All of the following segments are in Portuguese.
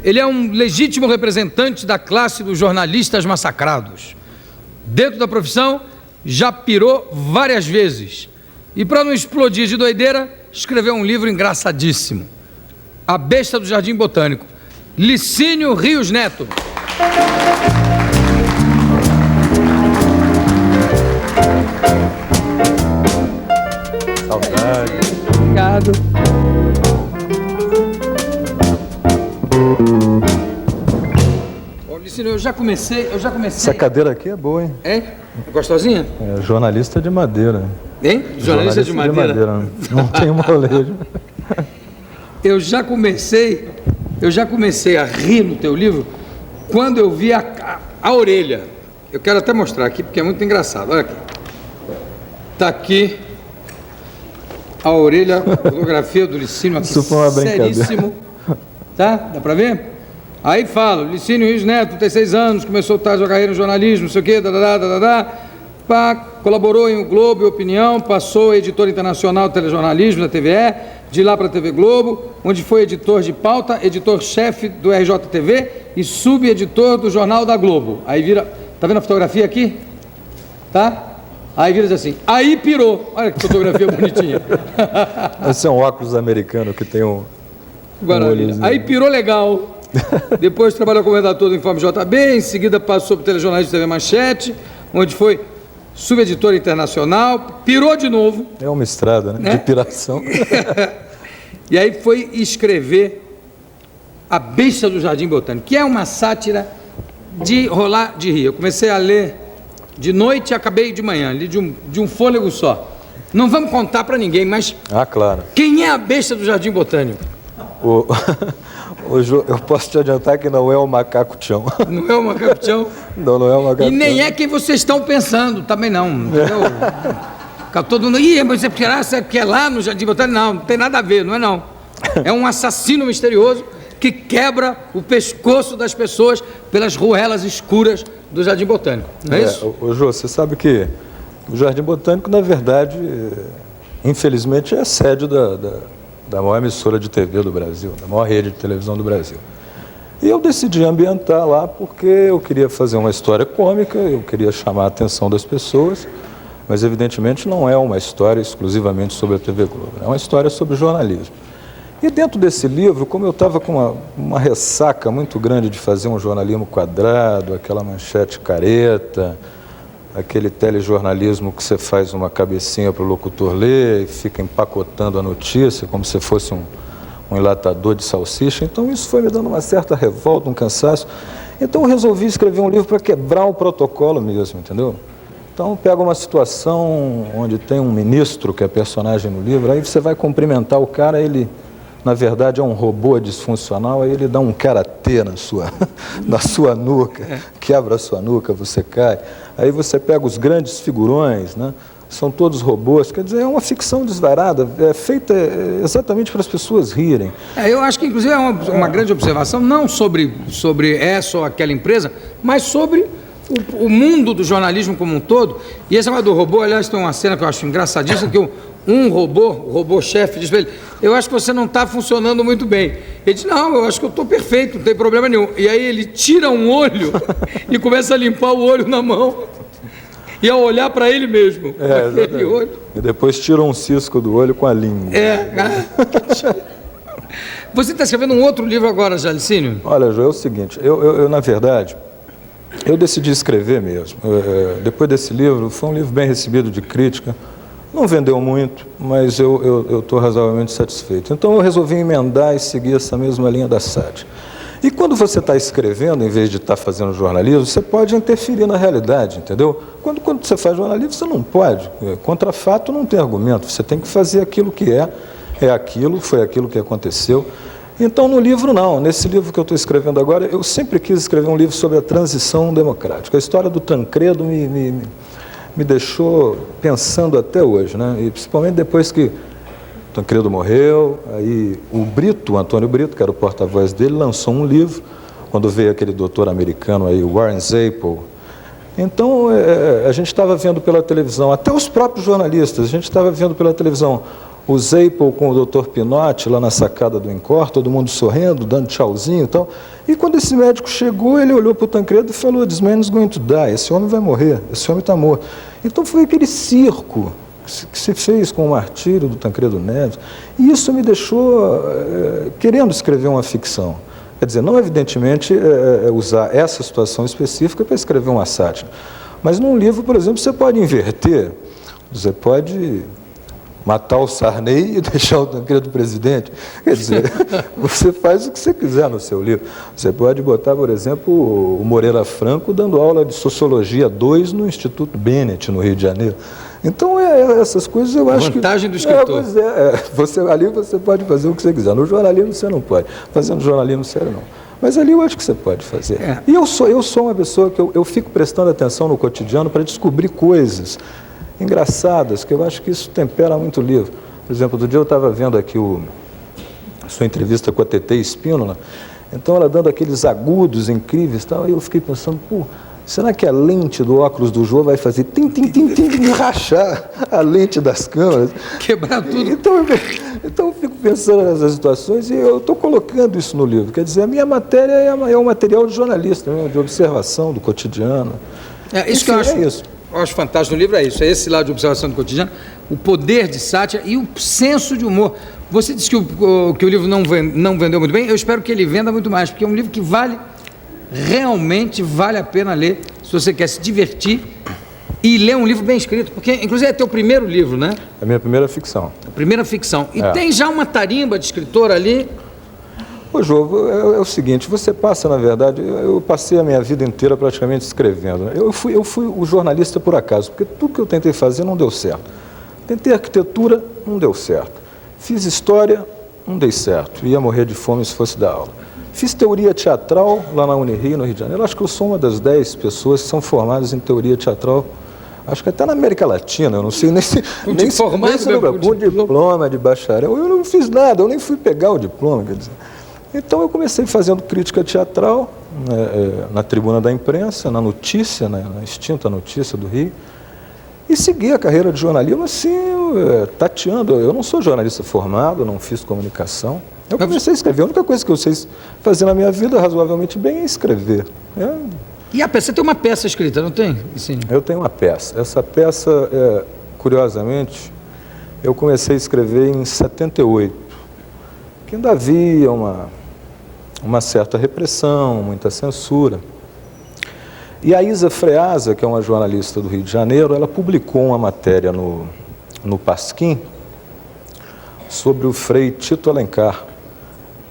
Ele é um legítimo representante da classe dos jornalistas massacrados. Dentro da profissão, já pirou várias vezes. E para não explodir de doideira, escreveu um livro engraçadíssimo. A Besta do Jardim Botânico. Licínio Rios Neto. Saudade. Obrigado. Ô, Licínio, eu já comecei... Essa cadeira aqui é boa, hein? É? Gostosinha? É, jornalista de madeira. Hein? Jornalista de madeira? Não tem molejo. Eu já comecei a rir no teu livro quando eu vi a orelha. Eu quero até mostrar aqui, porque é muito engraçado. Olha aqui. Está aqui a orelha, a fotografia do Licínio aqui. Isso foi uma brincadeira. Seríssimo. Tá? Dá para ver? Aí fala, Licínio Rios Neto, 36 anos, começou a sua carreira no jornalismo, não sei o quê, pá, colaborou em O Globo e Opinião, passou a editor internacional de telejornalismo da TVE, de lá para a TV Globo, onde foi editor de pauta, editor-chefe do RJTV e subeditor do Jornal da Globo. Aí vira, tá vendo a fotografia aqui? Tá? Aí vira assim, aí pirou. Olha que fotografia bonitinha. Esse é um óculos americano que tem um Maravilha. Aí pirou legal. Depois trabalhou como redator do Informe JB, em seguida passou para o telejornalismo TV Manchete, onde foi subeditor internacional, pirou de novo. É uma estrada, né? De piração. E aí foi escrever A Besta do Jardim Botânico, que é uma sátira de rolar de rir. Eu comecei a ler de noite e acabei de manhã, li de um fôlego só. Não vamos contar para ninguém, mas... Ah, claro. Quem é a Besta do Jardim Botânico? Eu posso te adiantar que não é o macaco Tião. Não é o macaco Tião? Não é o macaco Tião. E nem é quem vocês estão pensando, também não. Entendeu? Fica todo mundo, mas você quer lá no Jardim Botânico? Não tem nada a ver, não é não. É um assassino misterioso que quebra o pescoço das pessoas pelas ruelas escuras do Jardim Botânico, não é isso? Jô, você sabe que o Jardim Botânico, na verdade, infelizmente, é a sede da maior emissora de TV do Brasil, da maior rede de televisão do Brasil. E eu decidi ambientar lá porque eu queria fazer uma história cômica, eu queria chamar a atenção das pessoas, mas evidentemente não é uma história exclusivamente sobre a TV Globo, é uma história sobre jornalismo. E dentro desse livro, como eu estava com uma ressaca muito grande de fazer um jornalismo quadrado, aquela manchete careta, aquele telejornalismo que você faz uma cabecinha para o locutor ler e fica empacotando a notícia como se fosse um enlatador de salsicha. Então isso foi me dando uma certa revolta, um cansaço. Então eu resolvi escrever um livro para quebrar o protocolo mesmo, entendeu? Então pega uma situação onde tem um ministro que é personagem no livro, aí você vai cumprimentar o cara, ele na verdade é um robô disfuncional, aí ele dá um karatê na sua nuca, quebra a sua nuca, você cai. Aí você pega os grandes figurões, né? São todos robôs, quer dizer, é uma ficção desvarada, é feita exatamente para as pessoas rirem. Eu acho que inclusive é uma grande observação, não sobre essa ou aquela empresa, mas sobre o mundo do jornalismo como um todo. E esse negócio do robô, aliás, tem uma cena que eu acho engraçadíssima, que o robô-chefe diz para ele, eu acho que você não está funcionando muito bem. Ele diz, não, eu acho que eu estou perfeito, não tem problema nenhum. E aí ele tira um olho e começa a limpar o olho na mão e a olhar para ele mesmo. Aquele olho. E depois tira um cisco do olho com a língua. Você está escrevendo um outro livro agora, já, Licínio? Olha, João, é o seguinte, eu na verdade, eu decidi escrever mesmo. Depois desse livro, foi um livro bem recebido de crítica. Não vendeu muito, mas eu estou razoavelmente satisfeito. Então eu resolvi emendar e seguir essa mesma linha da sátira. E quando você está escrevendo, em vez de estar fazendo jornalismo, você pode interferir na realidade, entendeu? Quando você faz jornalismo, você não pode. Contra fato não tem argumento, você tem que fazer aquilo que é aquilo, foi aquilo que aconteceu. Então no livro não, nesse livro que eu estou escrevendo agora, eu sempre quis escrever um livro sobre a transição democrática. A história do Tancredo me deixou pensando até hoje, né? E principalmente depois que Tancredo morreu, aí o Brito, o Antônio Brito, que era o porta-voz dele, lançou um livro, quando veio aquele doutor americano aí, Warren Zapel. Então a gente estava vendo pela televisão, até os próprios jornalistas, a gente estava vendo pela televisão o Zeipel com o Dr. Pinotti lá na sacada do Incor, todo mundo sorrindo, dando tchauzinho e tal. E quando esse médico chegou, ele olhou para o Tancredo e falou, "This man is going to die", esse homem vai morrer, esse homem está morto. Então foi aquele circo que se fez com o martírio do Tancredo Neves, e isso me deixou querendo escrever uma ficção. Quer dizer, não evidentemente usar essa situação específica para escrever uma sátira, mas num livro, por exemplo, você pode inverter, você pode matar o Sarney e deixar o Tancredo presidente. Quer dizer, você faz o que você quiser no seu livro. Você pode botar, por exemplo, o Moreira Franco dando aula de Sociologia 2 no Instituto Bennett, no Rio de Janeiro. Então, essas coisas eu acho que... Vantagem do escritor. Ali você pode fazer o que você quiser. No jornalismo você não pode. Fazendo jornalismo sério, não. Mas ali eu acho que você pode fazer. E eu sou uma pessoa que eu fico prestando atenção no cotidiano para descobrir coisas engraçadas, que eu acho que isso tempera muito o livro. Por exemplo, outro dia eu estava vendo aqui a sua entrevista com a Tetê Espínola, então ela dando aqueles agudos incríveis e tal, e eu fiquei pensando, será que a lente do óculos do Jô vai fazer tim, rachar a lente das câmeras? Quebrar tudo. Então eu fico pensando nessas situações e eu estou colocando isso no livro. Quer dizer, a minha matéria é um material de jornalista, de observação do cotidiano. Isso que eu acho fantástico no livro, é isso, é esse lado de observação do cotidiano, o poder de sátira e o senso de humor. Você disse que o livro não vendeu muito bem, eu espero que ele venda muito mais, porque é um livro que realmente vale a pena ler, se você quer se divertir e ler um livro bem escrito, porque inclusive é teu primeiro livro, né? É a minha primeira ficção. A primeira ficção. E tem já uma tarimba de escritor ali? Ô, Jô, é o seguinte, você passa, na verdade, eu passei a minha vida inteira praticamente escrevendo. Eu fui o jornalista por acaso, porque tudo que eu tentei fazer não deu certo. Tentei arquitetura, não deu certo. Fiz história, não dei certo. Ia morrer de fome se fosse dar aula. Fiz teoria teatral lá na Unirio, no Rio de Janeiro. Acho que eu sou uma das 10 pessoas que são formadas em teoria teatral. Acho que até na América Latina, eu não sei nem se... Com diploma de bacharel. Eu não fiz nada, eu nem fui pegar o diploma, quer dizer. Então eu comecei fazendo crítica teatral na Tribuna da Imprensa, na Notícia, na extinta Notícia do Rio, e segui a carreira de jornalismo assim, tateando. Eu não sou jornalista formado, não fiz comunicação. Eu comecei a escrever. A única coisa que eu sei fazer na minha vida razoavelmente bem é escrever. E a peça, você tem uma peça escrita, não tem? Sim. Eu tenho uma peça. Essa peça, curiosamente, eu comecei a escrever em 78, que ainda havia uma certa repressão, muita censura. E a Isa Freasa, que é uma jornalista do Rio de Janeiro, ela publicou uma matéria no Pasquim sobre o Frei Tito Alencar,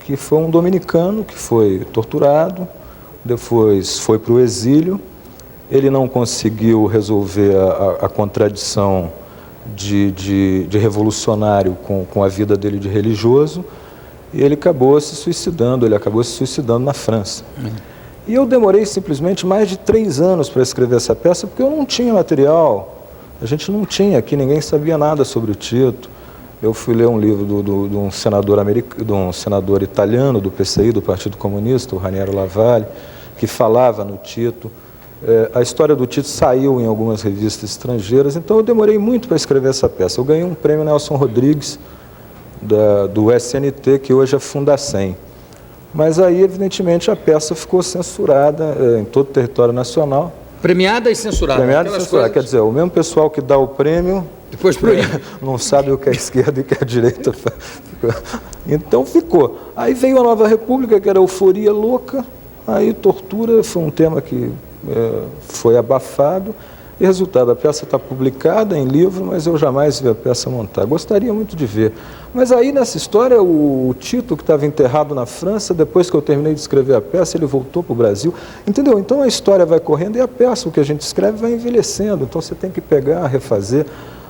que foi um dominicano que foi torturado, depois foi para o exílio. Ele não conseguiu resolver a contradição de revolucionário com a vida dele de religioso, e ele acabou se suicidando na França. E eu demorei simplesmente mais de 3 anos para escrever essa peça, porque eu não tinha material, a gente não tinha aqui, ninguém sabia nada sobre o Tito. Eu fui ler um livro de um senador italiano do PCI, do Partido Comunista, o Raniero Lavalle, que falava no Tito. A história do Tito saiu em algumas revistas estrangeiras, então eu demorei muito para escrever essa peça. Eu ganhei um prêmio Nelson Rodrigues, do SNT, que hoje é Fundacem. Mas aí, evidentemente, a peça ficou censurada em todo o território nacional. Premiada e censurada. Premiada e censurada. Quer dizer, o mesmo pessoal que dá o prêmio depois proíbe. Não sabe o que é a esquerda e o que é a direita. Então ficou. Aí veio a Nova República, que era euforia louca. Aí tortura foi um tema que foi abafado. E resultado, a peça está publicada em livro, mas eu jamais vi a peça montar. Gostaria muito de ver. Mas aí nessa história, o Tito, que estava enterrado na França, depois que eu terminei de escrever a peça, ele voltou para o Brasil. Entendeu? Então a história vai correndo e a peça, o que a gente escreve, vai envelhecendo. Então você tem que pegar, refazer.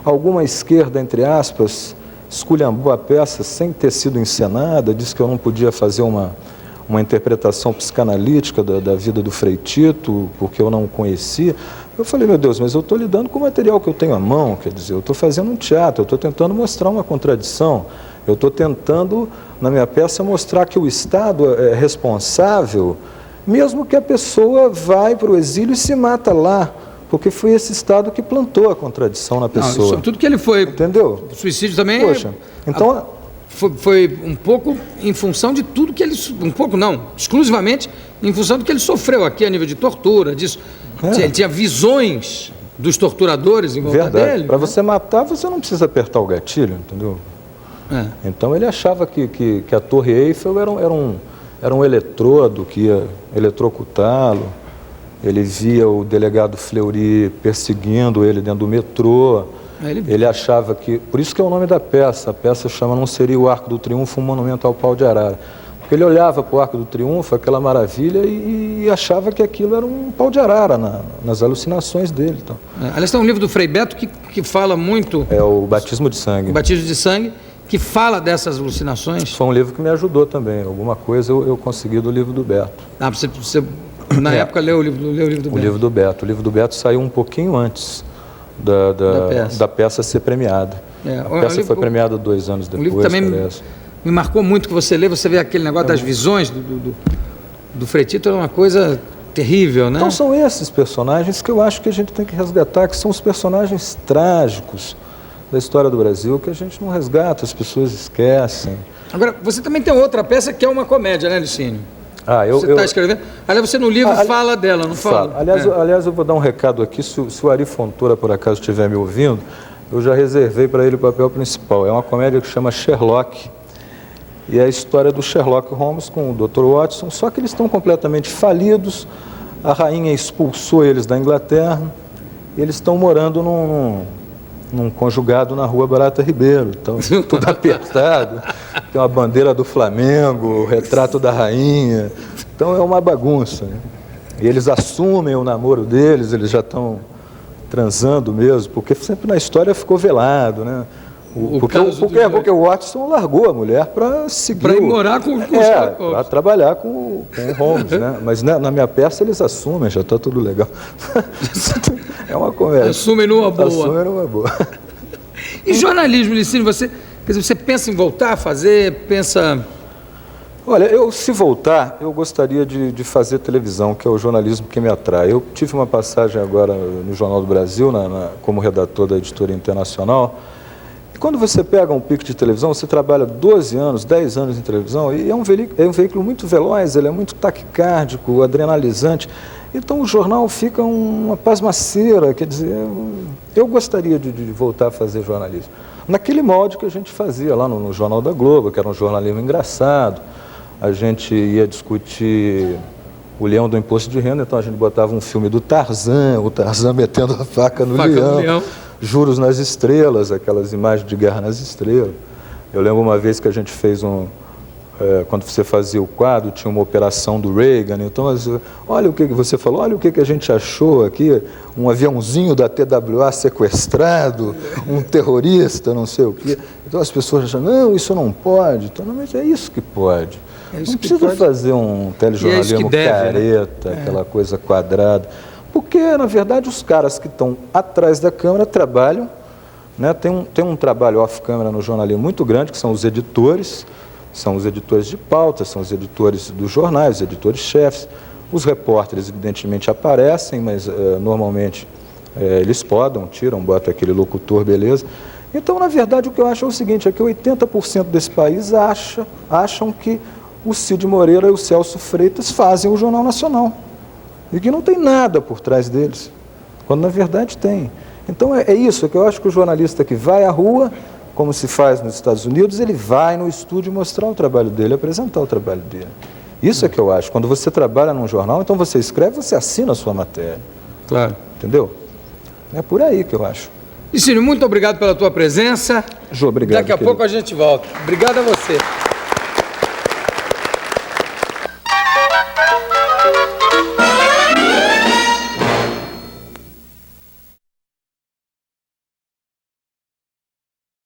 Alguma esquerda, entre aspas, esculhambou a peça sem ter sido encenada, disse que eu não podia fazer uma interpretação psicanalítica da vida do Frei Tito, porque eu não o conhecia. Eu falei, meu Deus, mas eu estou lidando com o material que eu tenho à mão, quer dizer, eu estou fazendo um teatro, eu estou tentando mostrar uma contradição, eu estou tentando, na minha peça, mostrar que o Estado é responsável, mesmo que a pessoa vai para o exílio e se mata lá, Porque foi esse Estado que plantou a contradição na pessoa. Não, sobretudo que ele foi... Entendeu? O suicídio também... Poxa, então... Foi um pouco em função de tudo que ele... Um pouco não, exclusivamente em função do que ele sofreu aqui a nível de tortura, disso. Ele tinha visões dos torturadores em volta dele. Para você matar, você não precisa apertar o gatilho, entendeu? Então ele achava que a Torre Eiffel era um eletrodo que ia eletrocutá-lo. Ele via o delegado Fleury perseguindo ele dentro do metrô. Ele achava que... Por isso que é o nome da peça. A peça chama Não Seria o Arco do Triunfo um Monumento ao Pau de Arara. Porque ele olhava para o Arco do Triunfo, aquela maravilha, e achava que aquilo era um pau de arara nas alucinações dele. Então. Aliás, tem um livro do Frei Beto que fala muito... É o Batismo de Sangue. O Batismo de Sangue, que fala dessas alucinações. Foi um livro que me ajudou também. Alguma coisa eu consegui do livro do Beto. Você na época leu o livro do Beto? O livro do Beto. O livro do Beto saiu um pouquinho antes da peça ser premiada. A peça foi premiada 2 anos depois. O livro também me marcou muito que você lê, você vê aquele negócio das visões do Frei Tito, é uma coisa terrível, né? Então são esses personagens que eu acho que a gente tem que resgatar, que são os personagens trágicos da história do Brasil, que a gente não resgata, as pessoas esquecem. Agora, você também tem outra peça que é uma comédia, né, Licínio? Você está escrevendo? Aliás, você no livro fala dela, não fala? Aliás, eu vou dar um recado aqui, se o Ari Fontoura, por acaso, estiver me ouvindo, eu já reservei para ele o papel principal. É uma comédia que chama Sherlock, e é a história do Sherlock Holmes com o Dr. Watson, só que eles estão completamente falidos, a rainha expulsou eles da Inglaterra, e eles estão morando num conjugado na Rua Barata Ribeiro, então tudo apertado, tem uma bandeira do Flamengo, o retrato da rainha, então é uma bagunça, né? E eles assumem o namoro deles, eles já estão transando mesmo, porque sempre na história ficou velado, né? Porque o Watson largou a mulher para seguir... Para ir morar com para trabalhar com o Holmes, né? Mas na minha peça eles assumem, já está tudo legal. É uma comédia. Assumem numa boa. Assumem numa boa. E jornalismo, Licínio, você pensa em voltar a fazer, Olha, se voltar, eu gostaria de fazer televisão, que é o jornalismo que me atrai. Eu tive uma passagem agora no Jornal do Brasil, como redator da Editora Internacional. Quando você pega um pico de televisão, você trabalha 12 anos, 10 anos em televisão, e é um veículo muito veloz, ele é muito taquicárdico, adrenalizante. Então o jornal fica uma pasmaceira, quer dizer, eu gostaria de voltar a fazer jornalismo. Naquele molde que a gente fazia lá no Jornal da Globo, que era um jornalismo engraçado, a gente ia discutir o leão do imposto de renda, então a gente botava um filme do Tarzan, o Tarzan metendo a faca no leão. Juros nas Estrelas, aquelas imagens de Guerra nas Estrelas. Eu lembro uma vez que a gente fez quando você fazia o quadro, tinha uma operação do Reagan, então, olha o que você falou, olha o que a gente achou aqui, um aviãozinho da TWA sequestrado, um terrorista, não sei o quê. Então as pessoas acham, não, isso não pode. Então, não, mas é isso que pode. Não precisa fazer um telejornalismo careta, aquela coisa quadrada. Porque, na verdade, os caras que estão atrás da câmera trabalham, né? Tem um trabalho off-câmera no jornalismo muito grande, que são os editores de pauta, são os editores dos jornais, os editores-chefes. Os repórteres, evidentemente, aparecem, mas normalmente eles podam, tiram, botam aquele locutor, beleza. Então, na verdade, o que eu acho é o seguinte, é que 80% desse país acham que o Cid Moreira e o Celso Freitas fazem o Jornal Nacional. E que não tem nada por trás deles, quando na verdade tem. Então é isso, é que eu acho que o jornalista que vai à rua, como se faz nos Estados Unidos, ele vai no estúdio mostrar o trabalho dele, apresentar o trabalho dele. Isso é que eu acho. Quando você trabalha num jornal, então você escreve, você assina a sua matéria. Claro. Entendeu? É por aí que eu acho. Licínio, muito obrigado pela tua presença. Jô, obrigado. Daqui a pouco a gente volta. Obrigado a você.